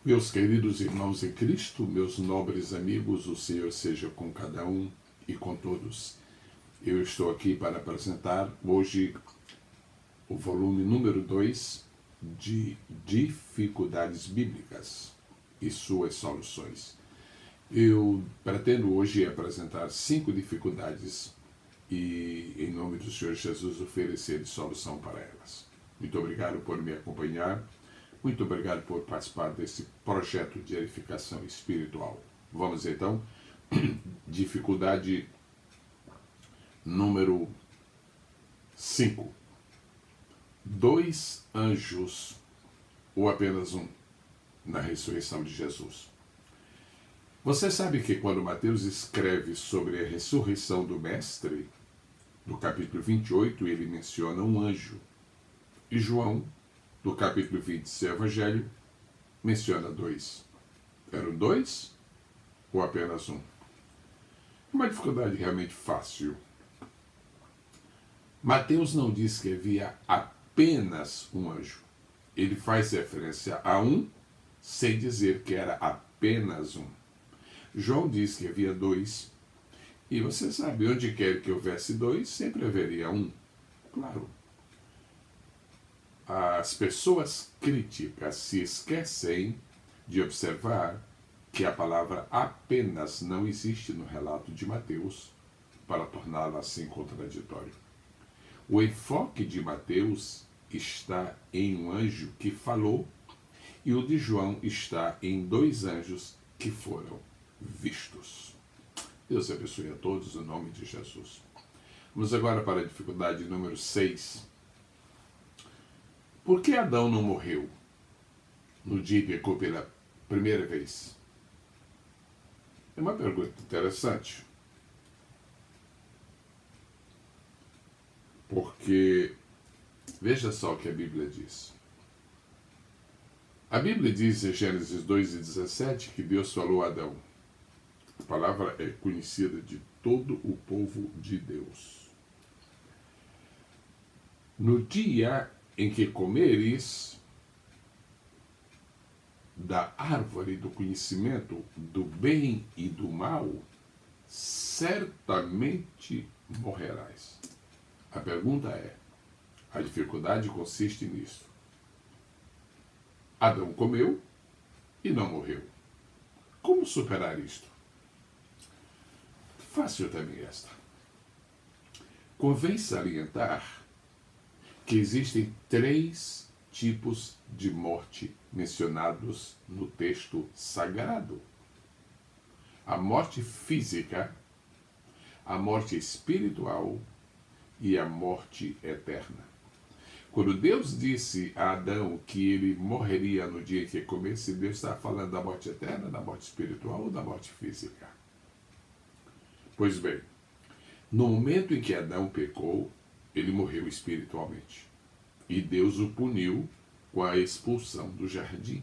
Meus queridos irmãos em Cristo, meus nobres amigos, o Senhor seja com cada um e com todos. Eu estou aqui para apresentar hoje o volume número 2 de Dificuldades Bíblicas e suas soluções. Eu pretendo hoje apresentar 5 dificuldades e, em nome do Senhor Jesus, oferecer solução para elas. Muito obrigado por me acompanhar. Muito obrigado por participar desse projeto de edificação espiritual. Vamos então, dificuldade número 5. 2 anjos, ou apenas um, na ressurreição de Jesus. Você sabe que quando Mateus escreve sobre a ressurreição do Mestre, no capítulo 28, ele menciona um anjo. E João, no capítulo 20 do seu Evangelho, menciona 2. Eram 2 ou apenas um? Uma dificuldade realmente fácil. Mateus não diz que havia apenas um anjo. Ele faz referência a um, sem dizer que era apenas um. João diz que havia 2. E você sabe, onde quer que houvesse 2, sempre haveria um. Claro. As pessoas críticas se esquecem de observar que a palavra apenas não existe no relato de Mateus para torná-lo assim contraditório. O enfoque de Mateus está em um anjo que falou e o de João está em 2 anjos que foram vistos. Deus abençoe a todos, em nome de Jesus. Vamos agora para a dificuldade número 6. Por que Adão não morreu no dia que pecou pela primeira vez? É uma pergunta interessante. Porque, veja só o que a Bíblia diz. A Bíblia diz em Gênesis 2:17 que Deus falou a Adão. A palavra é conhecida de todo o povo de Deus. No dia em que comeres da árvore do conhecimento do bem e do mal, certamente morrerás. A pergunta é, a dificuldade consiste nisso. Adão comeu e não morreu. Como superar isto? Fácil também esta. Convém salientar que existem 3 tipos de morte mencionados no texto sagrado. A morte física, a morte espiritual e a morte eterna. Quando Deus disse a Adão que ele morreria no dia que comesse, Deus está falando da morte eterna, da morte espiritual ou da morte física? Pois bem, no momento em que Adão pecou, ele morreu espiritualmente. E Deus o puniu com a expulsão do jardim.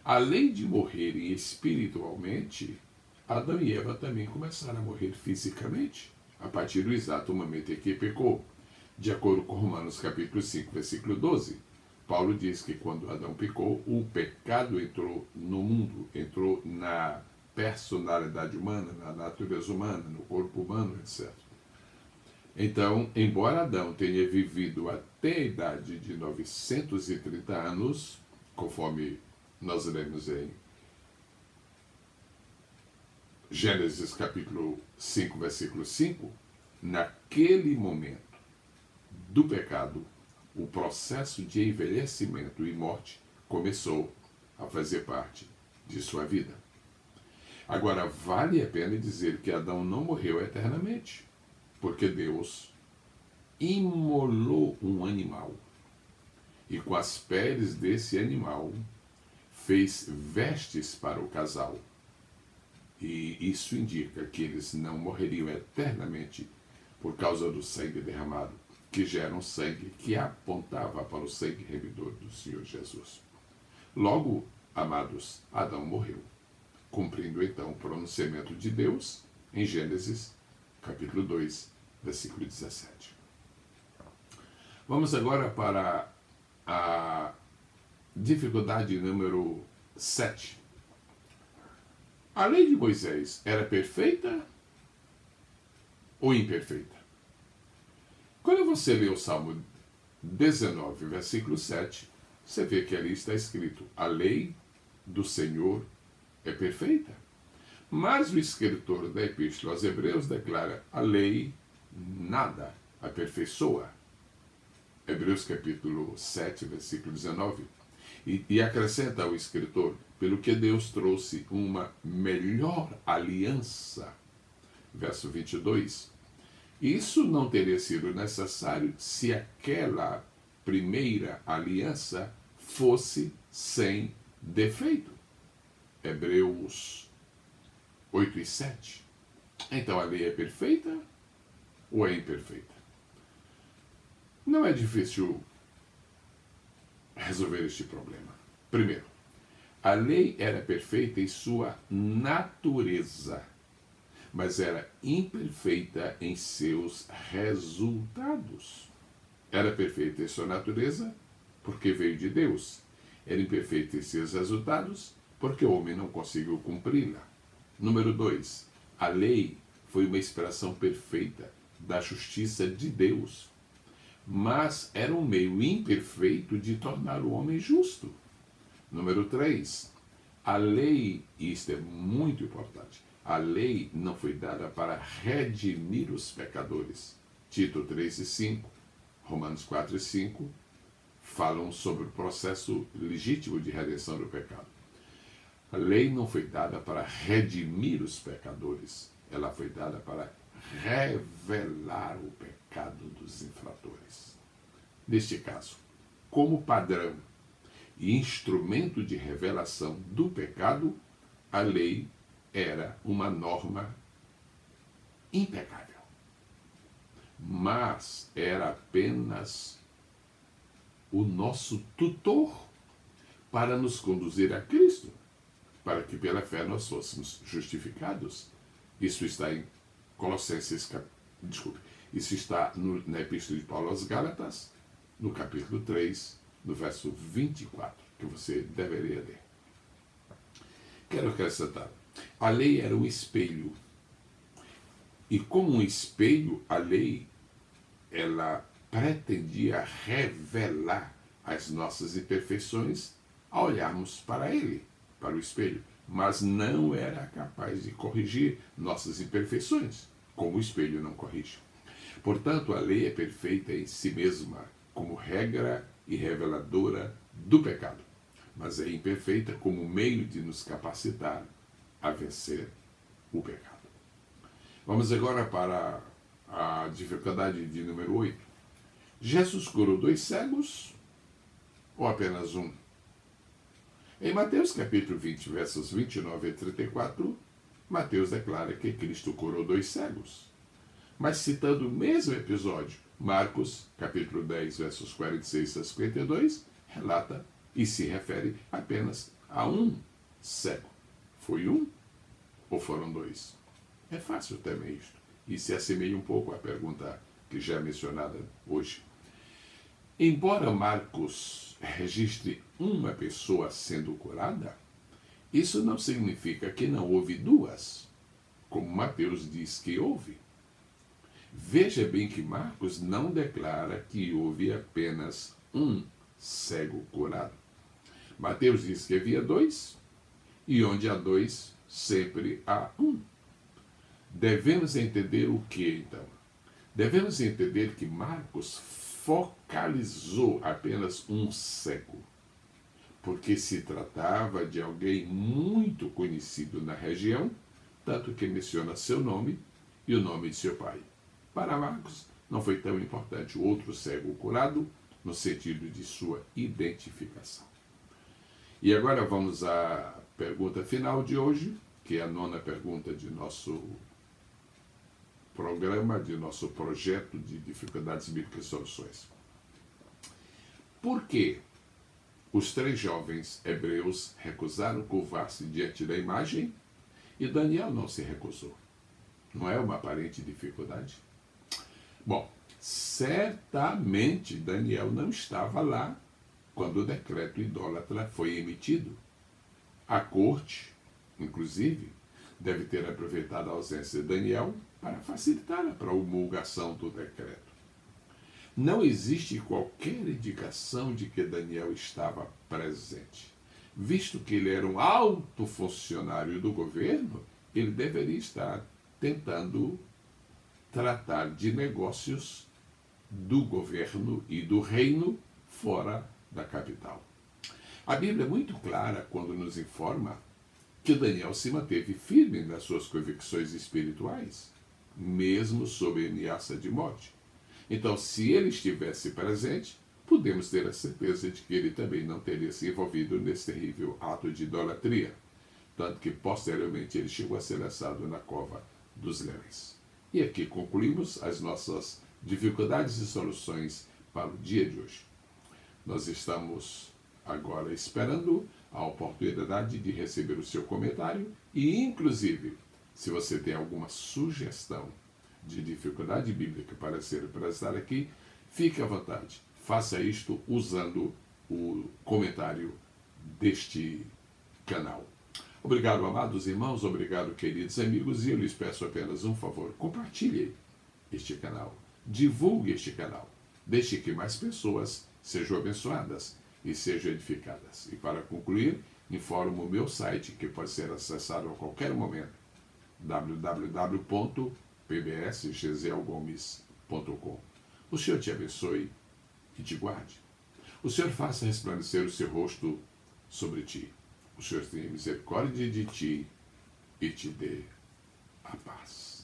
Além de morrerem espiritualmente, Adão e Eva também começaram a morrer fisicamente, a partir do exato momento em que pecou. De acordo com Romanos capítulo 5, versículo 12, Paulo diz que quando Adão pecou, o pecado entrou no mundo, entrou na personalidade humana, na natureza humana, no corpo humano, etc. Então, embora Adão tenha vivido até a idade de 930 anos, conforme nós lemos em Gênesis capítulo 5, versículo 5, naquele momento do pecado, o processo de envelhecimento e morte começou a fazer parte de sua vida. Agora, vale a pena dizer que Adão não morreu eternamente, porque Deus imolou um animal e com as peles desse animal fez vestes para o casal. E isso indica que eles não morreriam eternamente por causa do sangue derramado, que já era um sangue que apontava para o sangue remidor do Senhor Jesus. Logo, amados, Adão morreu, cumprindo então o pronunciamento de Deus em Gênesis capítulo 2, versículo 17. Vamos agora para a dificuldade número 7. A lei de Moisés era perfeita ou imperfeita? Quando você lê o Salmo 19, versículo 7, você vê que ali está escrito: a lei do Senhor é perfeita. Mas o escritor da Epístola aos Hebreus declara: a lei nada aperfeiçoa. Hebreus capítulo 7, versículo 19. E acrescenta o escritor: pelo que Deus trouxe uma melhor aliança. Verso 22. Isso não teria sido necessário se aquela primeira aliança fosse sem defeito. Hebreus 8 e 7. Então a lei é perfeita ou é imperfeita? Não é difícil resolver este problema. Primeiro, a lei era perfeita em sua natureza, mas era imperfeita em seus resultados. Era perfeita em sua natureza porque veio de Deus. Era imperfeita em seus resultados porque o homem não conseguiu cumpri-la. Número 2. A lei foi uma expressão perfeita da justiça de Deus, mas era um meio imperfeito de tornar o homem justo. Número 3. A lei, e isto é muito importante, a lei não foi dada para redimir os pecadores. Tito 3 e 5, Romanos 4 e 5 falam sobre o processo legítimo de redenção do pecado. A lei não foi dada para redimir os pecadores, ela foi dada para revelar o pecado dos infratores. Neste caso, como padrão e instrumento de revelação do pecado, a lei era uma norma impecável. Mas era apenas o nosso tutor para nos conduzir a Cristo, para que pela fé nós fôssemos justificados. Isso está em Colossenses, isso está na Epístola de Paulo aos Gálatas, no capítulo 3, no verso 24, que você deveria ler. Quero acrescentar, a lei era um espelho, e como um espelho, a lei, ela pretendia revelar as nossas imperfeições ao olharmos para ele, para o espelho, mas não era capaz de corrigir nossas imperfeições, como o espelho não corrige. Portanto, a lei é perfeita em si mesma, como regra e reveladora do pecado, mas é imperfeita como meio de nos capacitar a vencer o pecado. Vamos agora para a dificuldade de número 8. Jesus curou 2 cegos ou apenas um? Em Mateus capítulo 20, versos 29 a 34, Mateus declara que Cristo curou 2 cegos. Mas citando o mesmo episódio, Marcos capítulo 10, versos 46 a 52, relata e se refere apenas a um cego. Foi um ou foram 2? É fácil também isto. E se assemelha um pouco à pergunta que já é mencionada hoje. Embora Marcos registre uma pessoa sendo curada, isso não significa que não houve 2, como Mateus diz que houve. Veja bem que Marcos não declara que houve apenas um cego curado. Mateus diz que havia 2, e onde há 2, sempre há um. Devemos entender o que, então? Devemos entender que Marcos focalizou apenas um cego, porque se tratava de alguém muito conhecido na região, tanto que menciona seu nome e o nome de seu pai. Para Marcos, não foi tão importante o outro cego curado, no sentido de sua identificação. E agora vamos à pergunta final de hoje, que é a 9ª pergunta de nosso programa, de nosso projeto de dificuldades bíblicas e soluções. Por que os 3 jovens hebreus recusaram curvar-se diante da imagem e Daniel não se recusou? Não é uma aparente dificuldade? Bom, certamente Daniel não estava lá quando o decreto idólatra foi emitido. A corte, inclusive, deve ter aproveitado a ausência de Daniel para facilitar a promulgação do decreto. Não existe qualquer indicação de que Daniel estava presente. Visto que ele era um alto funcionário do governo, ele deveria estar tentando tratar de negócios do governo e do reino fora da capital. A Bíblia é muito clara quando nos informa que Daniel se manteve firme nas suas convicções espirituais, mesmo sob ameaça de morte. Então, se ele estivesse presente, podemos ter a certeza de que ele também não teria se envolvido nesse terrível ato de idolatria, tanto que posteriormente ele chegou a ser lançado na cova dos leões. E aqui concluímos as nossas dificuldades e soluções para o dia de hoje. Nós estamos agora esperando a oportunidade de receber o seu comentário e, inclusive, se você tem alguma sugestão de dificuldade bíblica para ser apresentada aqui, fique à vontade. Faça isto usando o comentário deste canal. Obrigado, amados irmãos, obrigado, queridos amigos, e eu lhes peço apenas um favor: compartilhe este canal, divulgue este canal, deixe que mais pessoas sejam abençoadas e sejam edificadas. E para concluir, informo o meu site, que pode ser acessado a qualquer momento, www.pbsgeselgomes.com. O Senhor te abençoe e te guarde. O Senhor faça resplandecer o seu rosto sobre ti. O Senhor tenha misericórdia de ti e te dê a paz.